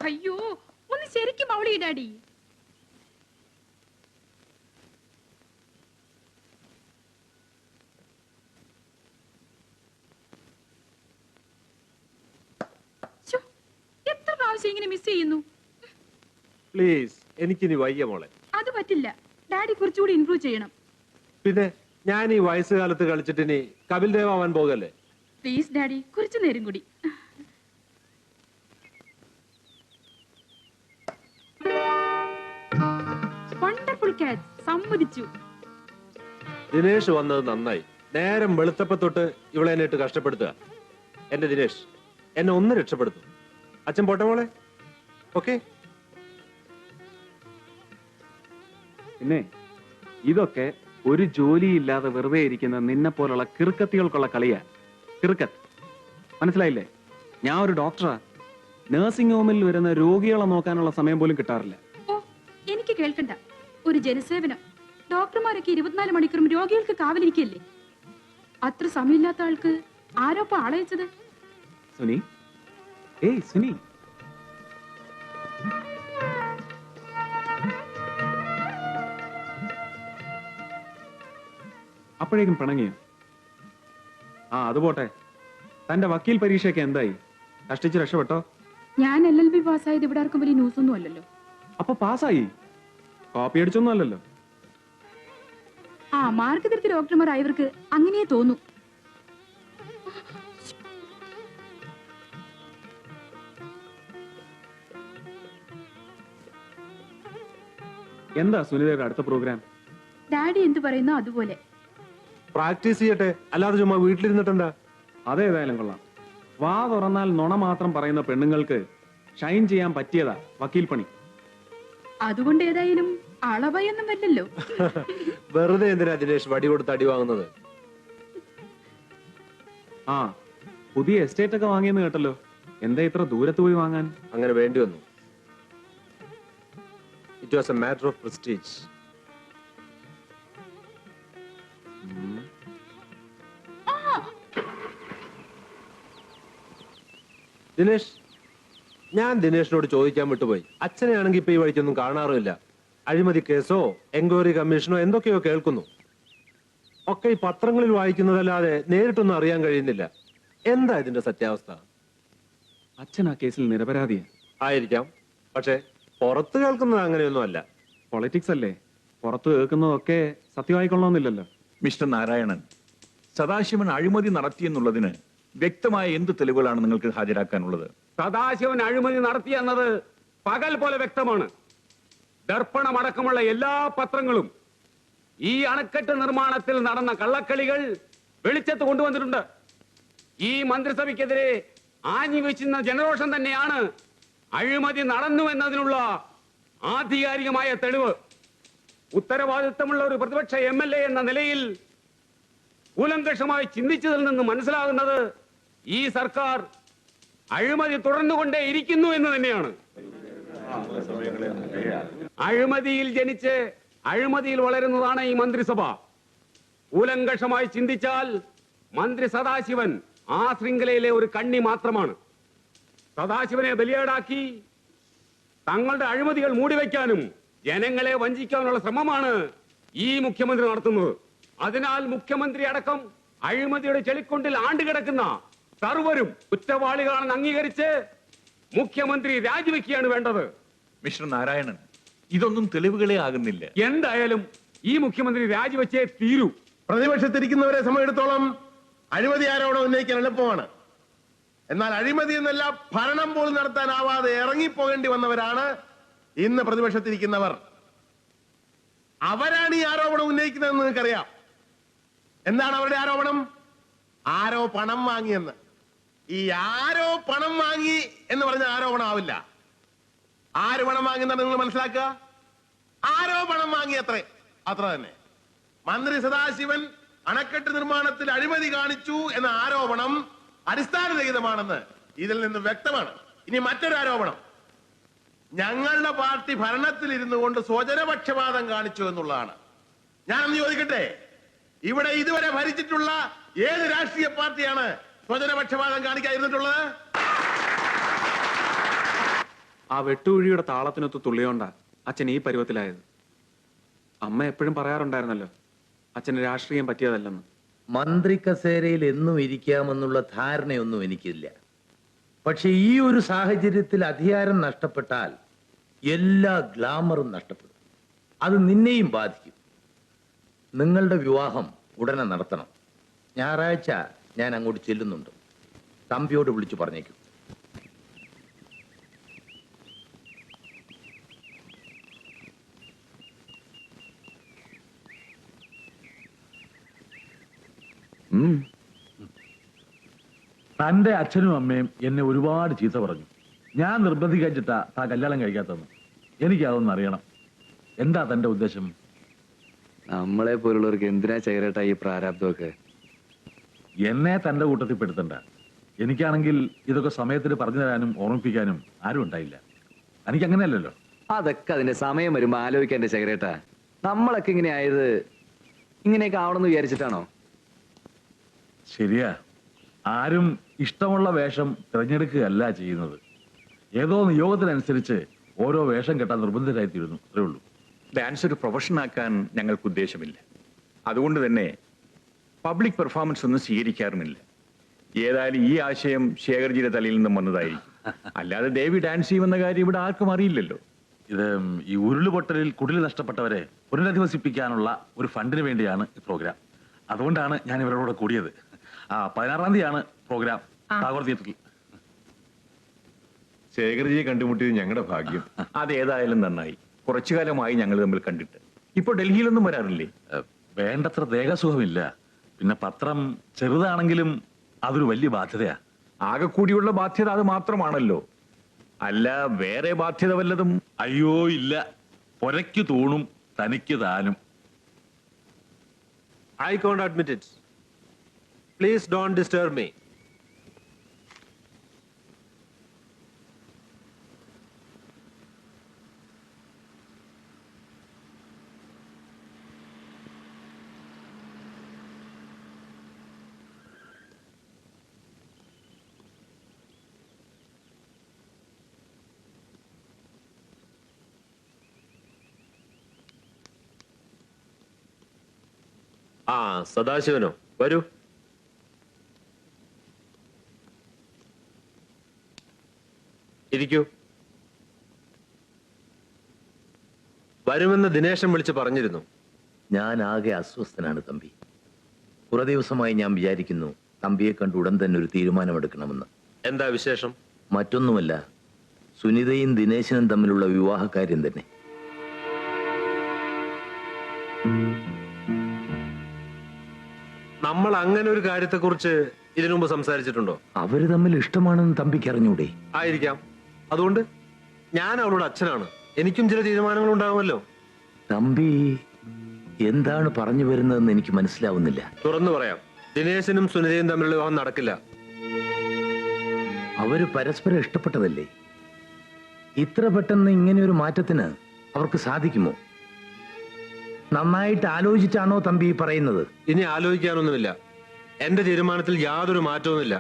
അയ്യോ, ഒന്ന് ശരിക്കും മൗളി ഡാഡി. എത്ര പ്രാവശ്യം ഇങ്ങനെ മിസ് ചെയ്യുന്നു. പ്ലീസ്, എനിക്കിനി വയ്യ മോളെ. അത് പറ്റില്ല, ഡാഡി കുറച്ചുകൂടി ഇംപ്രൂവ് ചെയ്യണം. പിന്നെ ഞാൻ ഈ വയസ്സുകാലത്ത് കളിച്ചിട്ട് ഇനി കപിൽ ദേവ് ആവാൻ പോകല്ലേ? പ്ലീസ് ഡാഡി, കുറച്ചു നേരം കൂടി. വണ്ടർഫുൾ ക്യാച്ച്, സമ്മതിച്ചു. ദിനേഷ് വന്നത് നന്നായി. നേരം വെളുത്തപ്പ തൊട്ട് ഇവളെ എന്നിട്ട് കഷ്ടപ്പെടുത്തുക. എന്റെ ദിനേഷ് എന്നെ ഒന്ന് രക്ഷപ്പെടുത്തും. അച്ഛൻ പോട്ടെ മോളെ. ഓക്കെ. പിന്നെ ഇതൊക്കെ ഒരു ജോലിയില്ലാതെ വെറുതെ ഇരിക്കുന്ന നിന്നെ പോലുള്ള കിറുക്കത്തികൾക്കുള്ള കളിയാ. കിറുക്കത്ത് മനസ്സിലായില്ലേ? ഞാൻ ഒരു ഡോക്ടറാ. നഴ്സിംഗ് ഹോമിൽ വരുന്ന രോഗികളെ നോക്കാനുള്ള സമയം പോലും കിട്ടാറില്ല. ഓ, എനിക്ക് കേൾക്കണ്ട. ഒരു ജനസേവനം. ഡോക്ടർമാരൊക്കെ 24 മണിക്കൂറും രോഗികൾക്ക് കാവലിരിക്കല്ലേ? അത്ര സമയമില്ലാത്ത ആൾക്ക് ആരോപ്പ ആളയച്ചത്? സുനി, ഏയ് സുനി, അപ്പോഴേക്കും പിണങ്ങിയോ? ആ അത് പോട്ടെ, തന്റെ വക്കീൽ പരീക്ഷയൊക്കെ എന്തായി? കഷ്ടിച്ച് രക്ഷപ്പെട്ടോ? ഞാൻ LLB പാസ്സായത് ഇവിടെ ആർക്കും വലിയ ന്യൂസ് ഒന്നും അല്ലല്ലോ. അപ്പൊ പാസ്സായി? കോപ്പി അടിച്ചൊന്നും അല്ലല്ലോ? ആ മാർക്ക് തിരുത്തി ഡോക്ടർമാർ ആയവർക്ക് അങ്ങനെ തോന്നു. എന്താ സുനിതയുടെ അടുത്ത പ്രോഗ്രാം? ഡാഡി എന്ത് പറയുന്നോ അതുപോലെ. പ്രാക്ടീസ് ചെയ്യട്ടെ, അല്ലാതെ ചുമ്മാ വീട്ടിലിരുന്നിട്ടെന്താ? അതേതായാലും കൊള്ളാം. വാ തുറന്നാൽ നുണ മാത്രം പറയുന്ന പെണ്ണുങ്ങൾക്ക് ഷൈൻ ചെയ്യാൻ പറ്റിയതാ വക്കീൽ പണി. അതുകൊണ്ട് ഏതായാലും അളവയൊന്നും വല്ലല്ലോ. വെറുതെ എന്തിനാ ദിനേഷ് വടി കൊടുത്ത് അടി വാങ്ങുന്നത്? ആ പുതിയ എസ്റ്റേറ്റ് ഒക്കെ വാങ്ങിയെന്ന് കേട്ടല്ലോ. എന്താ ഇത്ര ദൂരത്ത് പോയി വാങ്ങാൻ? അങ്ങനെ വേണ്ടി വന്നു. It was A matter of prestige. Dinesh, ഞാൻ ദിനേഷിനോട് ചോദിക്കാൻ വിട്ടുപോയി. അച്ഛനെ ആണെങ്കിൽ ഇപ്പൊ ഈ വഴിക്കൊന്നും കാണാറുമില്ല. അഴിമതി കേസോ എൻക്വയറി കമ്മീഷനോ എന്തൊക്കെയോ കേൾക്കുന്നു. ഒക്കെ ഈ പത്രങ്ങളിൽ വായിക്കുന്നതല്ലാതെ നേരിട്ടൊന്നും അറിയാൻ കഴിയുന്നില്ല. എന്താ ഇതിന്റെ സത്യാവസ്ഥ? അച്ഛൻ ആ കേസിൽ നിരപരാധിയാ. ആയിരിക്കാം, പക്ഷെ പുറത്ത് കേൾക്കുന്നത് അങ്ങനെയൊന്നും അല്ല. പൊളിറ്റിക്സ് അല്ലേ, പുറത്ത് കേൾക്കുന്നതൊക്കെ സത്യമായിക്കൊള്ളണമെന്നില്ലല്ലോ. മിസ്റ്റർ നാരായണൻ, സദാശിവൻ അഴിമതി നടത്തിയെന്നുള്ളതിന് വ്യക്തമായ എന്ത് തെളിവുകളാണ് നിങ്ങൾക്ക് ഹാജരാക്കാനുള്ളത്? സദാശിവൻ അഴിമതി നടത്തിയെന്നത് പകൽ പോലെ വ്യക്തമാണ്. ദർപ്പണമടക്കമുള്ള എല്ലാ പത്രങ്ങളും ഈ അണക്കെട്ട് നിർമ്മാണത്തിൽ നടന്ന കള്ളക്കളികൾ വെളിച്ചത്ത് കൊണ്ടുവന്നിട്ടുണ്ട്. ഈ മന്ത്രിസഭയ്ക്കെതിരെ ആഞ്ഞു വീശുന്ന ജനരോഷം തന്നെയാണ് അഴിമതി നടന്നു എന്നതിനുള്ള ആധികാരികമായ തെളിവ്. ഉത്തരവാദിത്തമുള്ള ഒരു പ്രതിപക്ഷ MLA എന്ന നിലയിൽ കൂലങ്കഷമായി ചിന്തിച്ചതിൽ നിന്ന് മനസ്സിലാകുന്നത് ഈ സർക്കാർ അഴിമതി തുടർന്നുകൊണ്ടേ ഇരിക്കുന്നു എന്ന് തന്നെയാണ്. അഴിമതിയിൽ ജനിച്ച് അഴിമതിയിൽ വളരുന്നതാണ് ഈ മന്ത്രിസഭ. കൂലങ്കഷമായി ചിന്തിച്ചാൽ മന്ത്രി സദാശിവൻ ആ ശൃംഖലയിലെ ഒരു കണ്ണി മാത്രമാണ്. സദാശിവനെ ബലിയാടാക്കി തങ്ങളുടെ അഴിമതികൾ മൂടിവെക്കാനും ജനങ്ങളെ വഞ്ചിക്കാനുള്ള ശ്രമമാണ് ഈ മുഖ്യമന്ത്രി നടത്തുന്നത്. അതിനാൽ മുഖ്യമന്ത്രി അടക്കം അഴിമതിയുടെ ചെളിക്കൊണ്ടിൽ ആണ്ടുകിടക്കുന്ന സർവരും കുറ്റവാളികളാണെന്ന് അംഗീകരിച്ച് മുഖ്യമന്ത്രി രാജിവെക്കുകയാണ് വേണ്ടത്. മിസ്റ്റർ നാരായണൻ, ഇതൊന്നും തെളിവുകളെ ആകുന്നില്ല. എന്തായാലും ഈ മുഖ്യമന്ത്രി രാജിവെച്ചേ തീരൂ. പ്രതിപക്ഷത്തിരിക്കുന്നവരെ സമയത്തോളം അഴിമതി ആരോപണം ഉന്നയിക്കാൻ എളുപ്പമാണ്. എന്നാൽ അഴിമതി എന്നല്ല, ഭരണം പോലും നടത്താനാവാതെ ഇറങ്ങിപ്പോകേണ്ടി വന്നവരാണ് ഇന്ന് പ്രതിപക്ഷത്തിരിക്കുന്നവർ. അവരാണ് ഈ ആരോപണം ഉന്നയിക്കുന്നതെന്ന് നിങ്ങൾക്കറിയാം. എന്താണ് അവരുടെ ആരോപണം? ആരോ പണം വാങ്ങിയെന്ന്. ഈ ആരോ പണം വാങ്ങി എന്ന് പറഞ്ഞ ആരോപണം ആവില്ല. ആര് പണം വാങ്ങിയെന്നാണ് നിങ്ങൾ മനസ്സിലാക്കുക? ആരോ പണം വാങ്ങി, അത്ര തന്നെ. മന്ത്രി സദാശിവൻ അണക്കെട്ട് നിർമ്മാണത്തിൽ അഴിമതി കാണിച്ചു എന്ന ആരോപണം അടിസ്ഥാനരഹിതമാണെന്ന് ഇതിൽ നിന്ന് വ്യക്തമാണ്. ഇനി മറ്റൊരു ആരോപണം, ഞങ്ങളുടെ പാർട്ടി ഭരണത്തിൽ ഇരുന്നു കൊണ്ട് സ്വജനപക്ഷപാതം കാണിച്ചു എന്നുള്ളതാണ്. ഞാനൊന്ന് ചോദിക്കട്ടെ, ഇവിടെ ഇതുവരെ ഭരിച്ചിട്ടുള്ള ഏത് രാഷ്ട്രീയ പാർട്ടിയാണ് സ്വജനപക്ഷപാതം കാണിക്കാതിരുന്നിട്ടുള്ളത്? ആ വെട്ടുകുഴിയുടെ താളത്തിനൊത്ത് തുള്ളിയോണ്ടാ അച്ഛൻ ഈ പരുവത്തിലായത്. അമ്മ എപ്പോഴും പറയാറുണ്ടായിരുന്നല്ലോ അച്ഛന് രാഷ്ട്രീയം പറ്റിയതല്ലെന്ന്. മന്ത്രി കസേരയിൽ എന്നും ഇരിക്കാമെന്നുള്ള ധാരണയൊന്നും എനിക്കില്ല. പക്ഷെ ഈ ഒരു സാഹചര്യത്തിൽ അധികാരം നഷ്ടപ്പെട്ടാൽ എല്ലാ ഗ്ലാമറും നഷ്ടപ്പെടും. അത് നിന്നെയും ബാധിക്കും. നിങ്ങളുടെ വിവാഹം ഉടനെ നടത്തണം. ഞായറാഴ്ച ഞാൻ അങ്ങോട്ട് ചെല്ലുന്നുണ്ട്. തമ്പിയോട് വിളിച്ചു പറഞ്ഞേക്കും. തന്റെ അച്ഛനും അമ്മയും എന്നെ ഒരുപാട് ചീത്ത പറഞ്ഞു. ഞാൻ നിർബന്ധിച്ചിട്ടാ താ കല്യാണം കഴിക്കാത്തതെന്ന്. എനിക്ക് അതൊന്നും അറിയണം. എന്താ തന്റെ ഉദ്ദേശം? നമ്മളെ പോലുള്ളവർക്ക് എന്തിനാ ചേരട്ടാ ഈ പ്രാരാബ്ദമൊക്കെ? എന്നെ തന്റെ കൂട്ടത്തിൽ പെടുത്തണ്ട. എനിക്കാണെങ്കിൽ ഇതൊക്കെ സമയത്തിന് പറഞ്ഞു തരാനും ഓർമ്മിപ്പിക്കാനും ആരും ഉണ്ടായില്ല. എനിക്ക് അങ്ങനെയല്ലല്ലോ. അതൊക്കെ അതിന്റെ സമയം വരുമ്പോ ആലോചിക്കാൻ ചേരട്ടാ. നമ്മളൊക്കെ ഇങ്ങനെ ആയത് ഇങ്ങനെയൊക്കെ ആവണമെന്ന് വിചാരിച്ചിട്ടാണോ? ശരിയാ. ആരും ഇഷ്ടമുള്ള വേഷം തിരഞ്ഞെടുക്കുകയല്ല ചെയ്യുന്നത്. ഏതോ നിയോഗത്തിനനുസരിച്ച് ഓരോ വേഷം കെട്ടാൻ നിർബന്ധിതരായിത്തീരുന്നു. അത്രേ ഉള്ളൂ. ഡാൻസ് ഒരു പ്രൊഫഷനാക്കാൻ ഞങ്ങൾക്ക് ഉദ്ദേശമില്ല. അതുകൊണ്ട് തന്നെ പബ്ലിക് പെർഫോമൻസ് ഒന്നും സ്വീകരിക്കാറുമില്ല. ഏതായാലും ഈ ആശയം ശേഖർജിയുടെ തലയിൽ നിന്നും വന്നതായിരിക്കും. അല്ലാതെ ദേവി ഡാൻസ് ചെയ്യുമെന്ന കാര്യം ഇവിടെ ആർക്കും അറിയില്ലല്ലോ. ഇത് ഈ ഉരുളുപൊട്ടലിൽ കുടിൽ നഷ്ടപ്പെട്ടവരെ പുനരധിവസിപ്പിക്കാനുള്ള ഒരു ഫണ്ടിന് വേണ്ടിയാണ് ഈ പ്രോഗ്രാം. അതുകൊണ്ടാണ് ഞാൻ ഇവരോട് കൂടിയത്. 16-ാം തീയതിയാണ് പ്രോഗ്രാം ടാഗോർ തിയേറ്ററിൽ. ശേഖർജിയെ കണ്ടുമുട്ടിയത് ഞങ്ങളുടെ ഭാഗ്യം. അതേതായാലും നന്നായി. കുറച്ചു കാലമായി ഞങ്ങൾ തമ്മിൽ കണ്ടിട്ട്. ഇപ്പൊ ഡൽഹിയിലൊന്നും വരാറില്ലേ? വേണ്ടത്ര ദേഹസുഖമില്ല. പിന്നെ പത്രം ചെറുതാണെങ്കിലും അതൊരു വലിയ ബാധ്യതയാ. ആകെ കൂടിയുള്ള ബാധ്യത അത് മാത്രമാണല്ലോ. അല്ല, വേറെ ബാധ്യത വല്ലതും? അയ്യോ ഇല്ല. പൊരയ്ക്ക് തൂണും തനിക്ക് താനും. I can't admit it. Please don't disturb me. സദാശിവനോ? വരൂ. ഇരിക്കൂ. വരുമെന്ന് ദിനേശൻ വിളിച്ച് പറഞ്ഞിരുന്നു. ഞാൻ ആകെ അസ്വസ്ഥനാണ് തമ്പി. കുറെ ദിവസമായി ഞാൻ വിചാരിക്കുന്നു തമ്പിയെ കണ്ട് ഉടൻ തന്നെ ഒരു തീരുമാനമെടുക്കണമെന്ന്. എന്താ വിശേഷം? മറ്റൊന്നുമല്ല, സുനിതയും ദിനേശനും തമ്മിലുള്ള വിവാഹകാര്യം തന്നെ. നമ്മൾ അങ്ങനെ ഒരു കാര്യത്തെക്കുറിച്ച് ഇതിനു മുമ്പ് സംസാരിച്ചിട്ടുണ്ടോ? അവര് തമ്മിൽ ഇഷ്ടമാണെന്ന് തമ്പിക്ക് അറിഞ്ഞൂടെ? ആയിരിക്കാം. അതുകൊണ്ട് ഞാൻ അവളുടെ അച്ഛനാണ്. എനിക്കും ചില തീരുമാനങ്ങൾ ഉണ്ടാകുമല്ലോ. തമ്പി എന്താണ് പറഞ്ഞു വരുന്നതെന്ന് എനിക്ക് മനസ്സിലാവുന്നില്ല. തുറന്നു പറയാം, ദിനേശനും സുനിതയും തമ്മിലുള്ള വിവാഹം നടക്കില്ല. അവര് പരസ്പരം ഇഷ്ടപ്പെട്ടതല്ലേ? ഇത്ര പെട്ടെന്ന് ഇങ്ങനെ ഒരു മാറ്റത്തിന് അവർക്ക് സാധിക്കുമോ? നന്നായിട്ട് ആലോചിച്ചാണോ തമ്പി പറയുന്നത്? ഇനി ആലോചിക്കാനൊന്നുമില്ല. എന്റെ തീരുമാനത്തിൽ യാതൊരു മാറ്റവുമില്ല.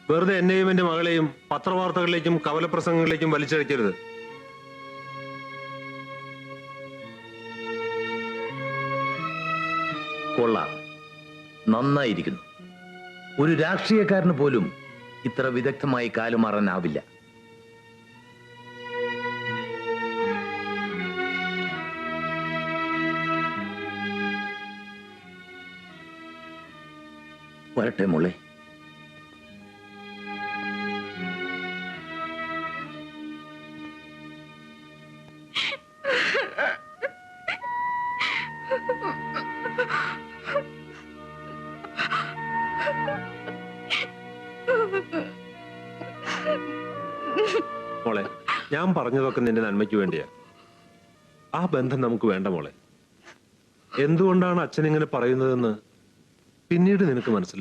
വെറുതെ എന്നെയും എന്റെ മകളെയും പത്രവാർത്തകളിലേക്കും കവലപ്രസംഗങ്ങളിലേക്കും വലിച്ചഴക്കരുത്. കൊള്ളാം, നന്നായിരിക്കുന്നു. ഒരു രാഷ്ട്രീയക്കാരന് പോലും ഇത്ര വിദഗ്ധമായി കാലുമാറാനാവില്ല. വരട്ടെ മോളെ. മോളെ, ഞാൻ പറഞ്ഞതൊക്കെ നിന്റെ നന്മയ്ക്ക് വേണ്ടിയാ. ആ ബന്ധം നമുക്ക് വേണ്ട മോളെ. എന്തുകൊണ്ടാണ് അച്ഛൻ ഇങ്ങനെ പറയുന്നതെന്ന് പിന്നീട് നിനക്ക് മനസ്സിലാവും.